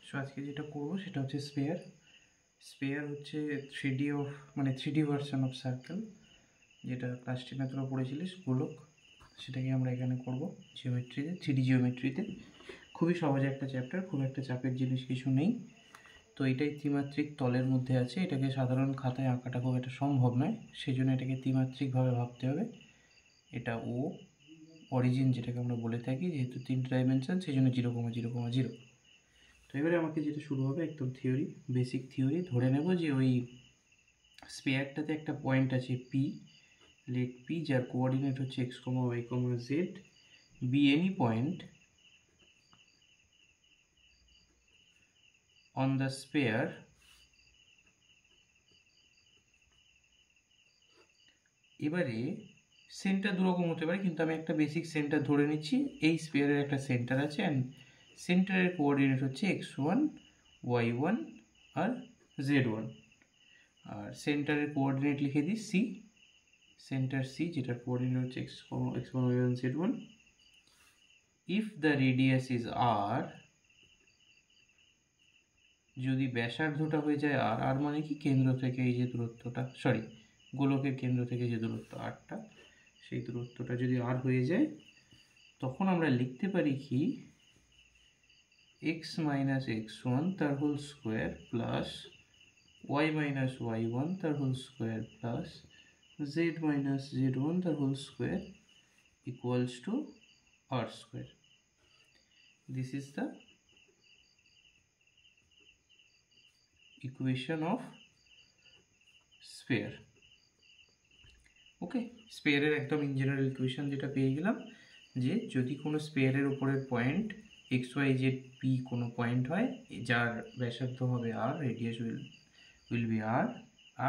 So আজকে যেটা করবো সেটা হচ্ছে স্পেয়ার। স্পেয়ার হচ্ছে 3D অফ মানে 3D ভার্সন অফ সার্কেল, যেটা ক্লাস 10 তোরা পড়েছিলিস গোলক, সেটাকে আমরা এখানে করব জিওমেট্রিতে, 3D জিওমেট্রিতে। খুবই সহজ একটা চ্যাপ্টার, খুব একটা চাপের জিনিস কিছু নেই। তো এটাই ত্রিমাত্রিক তলের মধ্যে আছে, এটাকে সাধারণ খাতায় আঁকাটা খুব একটা সম্ভব নয়, সেই জন্য এটাকে ত্রিমাত্রিকভাবে ভাবতে হবে। এটা ও অরিজিন যেটাকে আমরা বলে থাকি, যেহেতু 3 ডাইমেনশন সেই জন্য 0,0,0। তো এবারে আমাকে যেটা শুরু হবে একদম থিওরি, বেসিক থিওরি। ধরে নেব যে ওই স্পেয়ারটাতে একটা পয়েন্ট আছে পি, লেট পি, যার কোঅর্ডিনেট হচ্ছে x, y, z, B any point on the spare এবারে সেন্টার দুরকম হতে পারে, কিন্তু আমি একটা বেসিক সেন্টার ধরে নিচ্ছি। এই স্পেয়ারের একটা সেন্টার আছে অ্যান্ড সেন্টারের কোঅর্ডিনেট হচ্ছে x1, y1 আর z1। আর সেন্টারের কোঅর্ডিনেট লিখে দিই সি, সেন্টার সি, যেটার কোঅর্ডিনেট হচ্ছে x1, y1, z1। If the radius is R, যদি ব্যাসার্ধটা হয়ে যায় আর, আর মানে কি কেন্দ্র থেকে এই যে দূরত্বটা, সরি গোলকের কেন্দ্র থেকে যে দূরত্ব আরটা, সেই দূরত্বটা যদি আর হয়ে যায়, তখন আমরা লিখতে পারি কি x মাইনাস x1 তার whole square plus y minus y1 তার whole square plus z minus z1 তার whole square equals to r square. This is the equation of sphere. ওকে, স্পেয়ারের একদম ইন জেনারেল ইকুয়েশন যেটা পেয়ে গেলাম, যে যদি কোনো স্পেয়ারের উপরের point X Y Z P কোনো পয়েন্ট হয় যার ব্যাসার্ধ হবে R, radius will be R,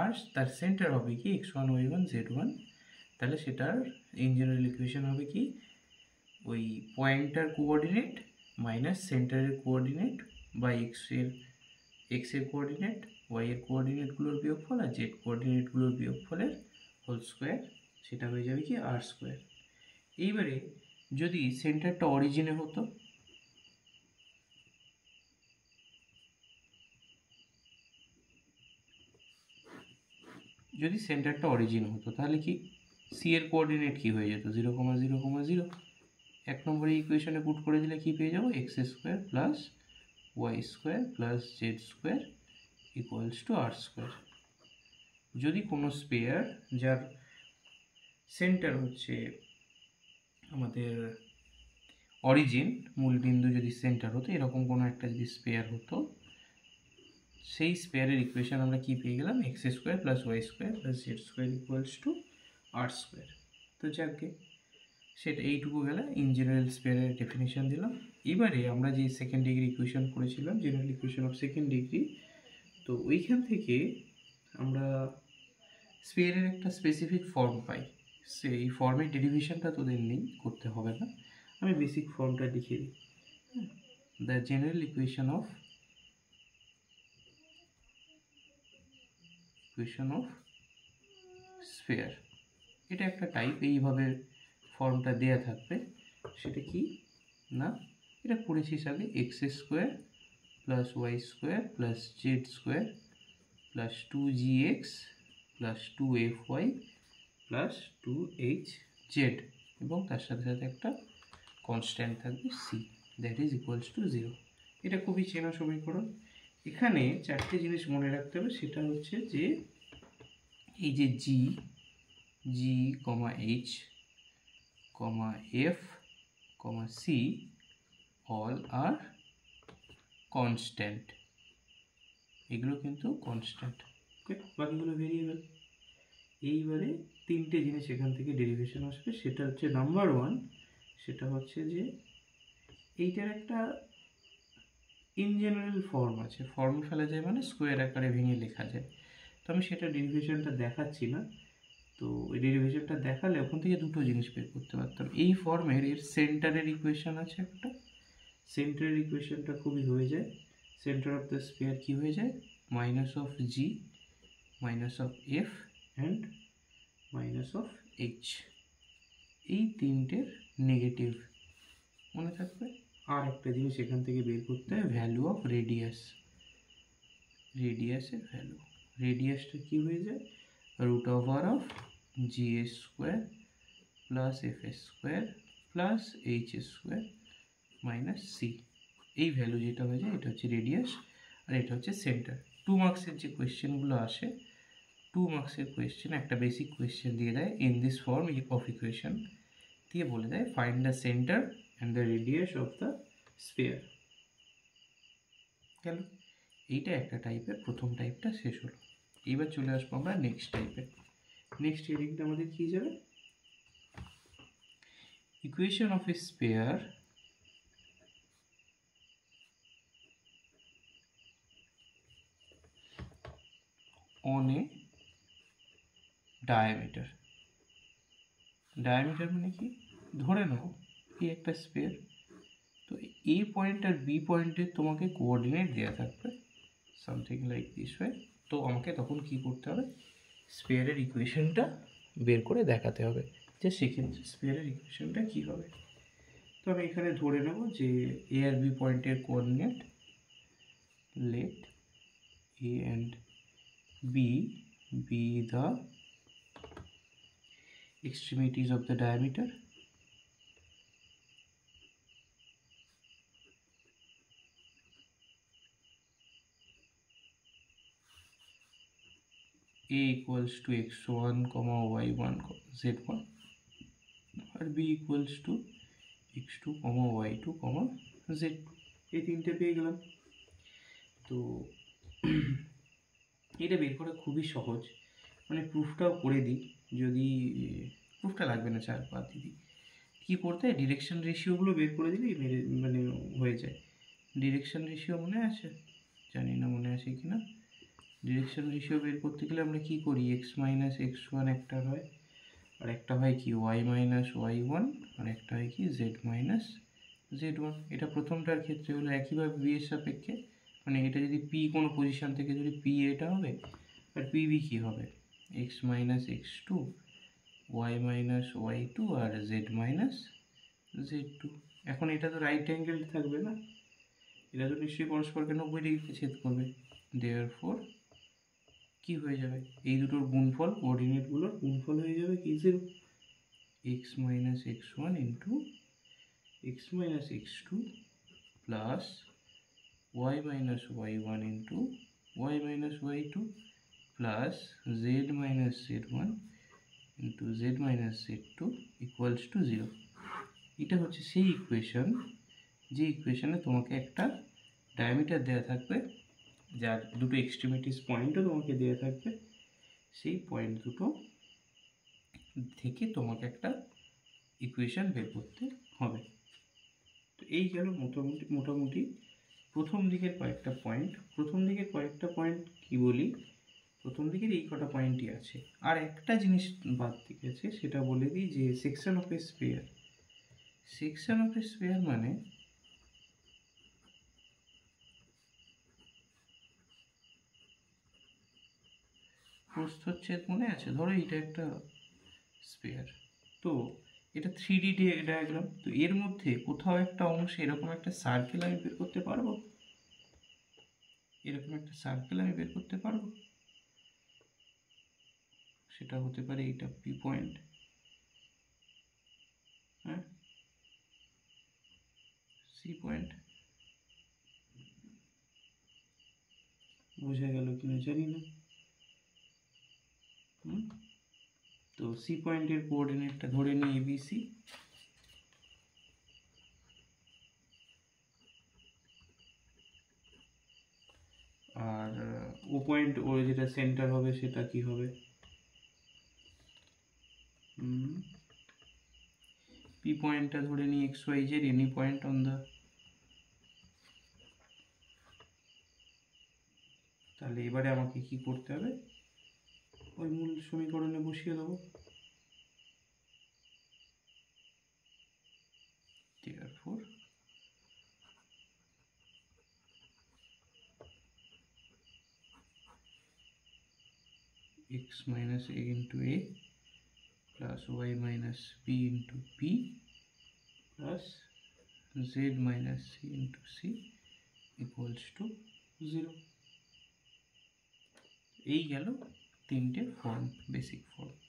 আর তার সেন্টার হবে কি x1, y1, z1, তাহলে সেটার ইন জেনারেল ইকুয়েশন হবে কি ওই পয়েন্টটার কোঅর্ডিনেট মাইনাস সেন্টারের কোঅর্ডিনেট বা এক্সের কোঅর্ডিনেট, ওয়াইয়ের কোঅর্ডিনেটগুলোর বিয়োগফল আর জেড কোঅর্ডিনেটগুলোর বিয়োগফলের হোল স্কোয়ার, সেটা হয়ে যাবে কি আর স্কোয়ার। এইবারে যদি সেন্টারটা অরিজিনে হতো, যদি সেন্টারটা অরিজিন হতো তাহলে কি সি এর কোঅর্ডিনেট কি হয়ে যেত 0,0,0। এক নম্বরে ইকুয়েশনে পুট করে দিলে কি পেয়ে যাবো X square plus Y square plus Z square equals to R square. যদি কোনো স্পেয়ার যার সেন্টার হচ্ছে আমাদের অরিজিন, মূলবিন্দু যদি সেন্টার হতো, এরকম কোনো একটা যদি স্পেয়ার হতো, সেই স্পেয়ারের ইকুয়েশন আমরা কি পেয়ে গেলাম X square plus Y square plus Z square equals to R square. তো যাকে সেটা এইটুকু গেলে ইন জেনারেল স্পেয়ারের ডেফিনেশন দিলাম। এবারে আমরা যে সেকেন্ড ডিগ্রি ইকুয়েশন পড়েছিলাম, general equation of second degree, তো ওইখান থেকে আমরা স্পেয়ারের একটা স্পেসিফিক ফর্ম পাই। সেই ফর্মের ডেরিভেশনটা তোদের নেই, করতে হবে না, আমি বেসিক ফর্মটা লিখে দিই। The general equation of spare, এটা একটা টাইপ, এইভাবে ফর্মটা দেয়া থাকবে। সেটা কি না, এটা পড়েছিস আগে, X square plus Y square plus Z square plus 2gx plus 2fy plus 2hz, এবং তার সাথে সাথে একটা কনস্ট্যান্ট থাকবে C, that is equals to 0। এটা খুবই চেনা সমীকরণ। এখানে চারটে জিনিস মনে রাখতে হবে, সেটা হচ্ছে যে এই যে জি, এইচ, এফ, সি অল আর কনস্ট্যান্ট, এগুলো কিন্তু কনস্ট্যান্ট, ওকে, বাকিগুলো ভেরিয়েবল। এইবারে তিনটে জিনিস এখান থেকে ডেরিভেশন আসবে, সেটা হচ্ছে নাম্বার ওয়ান, সেটা হচ্ছে যে এইটার একটা ইন জেনারেল ফর্ম আছে, ফর্ম ফেলা যায় মানে স্কোয়ার আকারে ভেঙে লেখা যায়। তো আমি সেটা ডেরিভেশনটা দেখাচ্ছি না, তো ওই ডেরিভেশনটা দেখালে ওখান থেকে দুটো জিনিস বের করতে পারতাম। এই ফর্মের এর সেন্টারের ইকুয়েশন আছে একটা, সেন্টারের ইকুয়েশনটা খুবই হয়ে যায়, সেন্টার অফ দ্য স্পেয়ার কি হয়ে যায় minus of G minus of F and minus of H, এই তিনটের নেগেটিভ মনে থাকবে। আর একটা জিনিস এখান থেকে বের করতে হয়, ভ্যালু অফ রেডিয়াস, রেডিয়াসের ভ্যালু। রেডিয়াসটা কী হয়ে যায়, root over of gs square plus fs square plus hs square minus C. এই ভ্যালু যেটা হয়ে যায় এটা হচ্ছে রেডিয়াস, আর এটা হচ্ছে সেন্টার। 2 মার্কসের যে কোয়েশ্চেনগুলো আসে, 2 মার্কসের কোয়েশ্চেন একটা বেসিক কোয়েশ্চেন দিয়ে দেয় in this form of equation, দিয়ে বলে দেয় find the centre and the radius of the sphere. গেল, এইটা একটা টাইপের, প্রথম টাইপটা শেষ হলো। এবার চলে আসবো আমরা নেক্সট টাইপে। নেক্সট হেডিংটা আমাদের কী যাবে, equation of A sphere on a diameter. Diameter মানে কি, ধরে নেব এই একটা স্ফিয়ার, তো এ পয়েন্ট আর বি পয়েন্টের তোমাকে কোঅর্ডিনেট দেওয়া থাকবে সামথিং লাইক দিস ওয়ে। তো আমাকে তখন কি করতে হবে, স্ফিয়ারের ইকুয়েশনটা বের করে দেখাতে হবে যে সেক্ষেত্রে স্ফিয়ারের ইকুয়েশনটা কী হবে। তো আমি এখানে ধরে নেব যে এ আর বি পয়েন্টের coordinate, let A and B be the extremities of the diameter, a equals to x1 comma y1 z1 আর b equals to x2 comma y2 comma z2। এই তিনটে পেয়ে গেলাম। তো এটা বের করা খুবই সহজ, মানে প্রুফটাও করে দিই, যদি প্রুফটা লাগবে না চার বাদ দিই। কী করতে হয়, ডিরেকশন রেশিওগুলো বের করে দিলেই মানে হয়ে যায়। ডিরেকশন রেশিও মনে আছে, জানি না মনে আছে কি না। ডিরেকশন রেশিও বের করতে গেলে আমরা কী করি, এক্স মাইনাস এক্স ওয়ান একটা হয়, আর একটা হয় কি ওয়াই মাইনাস ওয়াই ওয়ান, আর একটা হয় কি জেড মাইনাস জেড ওয়ান। এটা প্রথমটার ক্ষেত্রে হলো একইভাবে বি এর সাপেক্ষে, মানে এটা যদি পি কোনো পজিশান থেকে যদি পি এটা হবে, আর পি বি কী হবে, X minus X two, Y minus Y two, আর জেড মাইনাস জেড টু। এখন এটা তো রাইট অ্যাঙ্গেল থাকবে না, এটা তো নিশ্চয়ই পরস্পরকে 90 ডিগ্রিতে ছেদ করবে। দেয়ারফর কি হয়ে যাবে, এই দুটোর গুণফল, কোঅর্ডিনেটগুলোর গুণফল হয়ে যাবে কি 0, X minus X one into X minus X two plus Y minus Y one into Y minus Y two plus Z minus Z one into Z minus Z two equals to 0। এটা হচ্ছে সেই equation, যে ইকুয়েশনে তোমাকে একটা diameter দেওয়া থাকবে, যার দুটো এক্সট্রিমিটিস পয়েন্টও তোমাকে দেওয়া থাকবে, সেই পয়েন্ট দুটো থেকে তোমাকে একটা ইকুয়েশন বের করতে হবে। তো এই গেল মোটামুটি প্রথম দিকের কয়েকটা পয়েন্ট। প্রথম দিকের কয়েকটা পয়েন্ট কি বলি, প্রথম দিকের এই কটা পয়েন্টই আছে। আর একটা জিনিস বাদ দিকে আছে, সেটা বলে দিই যে section of A sphere. Section of A sphere মানে প্রস্থচ্ছেদ, মনে আছে, ধরো এটা একটা স্ফিয়ার, তো এটা 3D ডায়াগ্রাম, তো এর মধ্যে কোথাও একটা অংশে এরকম একটা সার্কেল আমি বের করতে পারবো, এরকম একটা সার্কেল আমি বের করতে পারবো। সেটা হতে পারে এইটা পি পয়েন্ট, হ্যাঁ, সি পয়েন্ট। বোঝা গেল কিনা জানি না। তো সি পয়েন্টের কোঅর্ডিনেটটা ধরে নিই এবিসি, আর ও পয়েন্ট, ওর যেটা সেন্টার হবে সেটা কি হবে, পি পয়েন্টটা ধরে নিই X Y Z any point on the, তাহলে এবারে আমাকে কি করতে হবে, ওই মূল সমীকরণে বসিয়ে দেবো। Therefore x minus a into a plus y minus b into b plus Z minus C into C equals to 0। এই গেল তিনটে ফর্ম, বেসিক ফর্ম।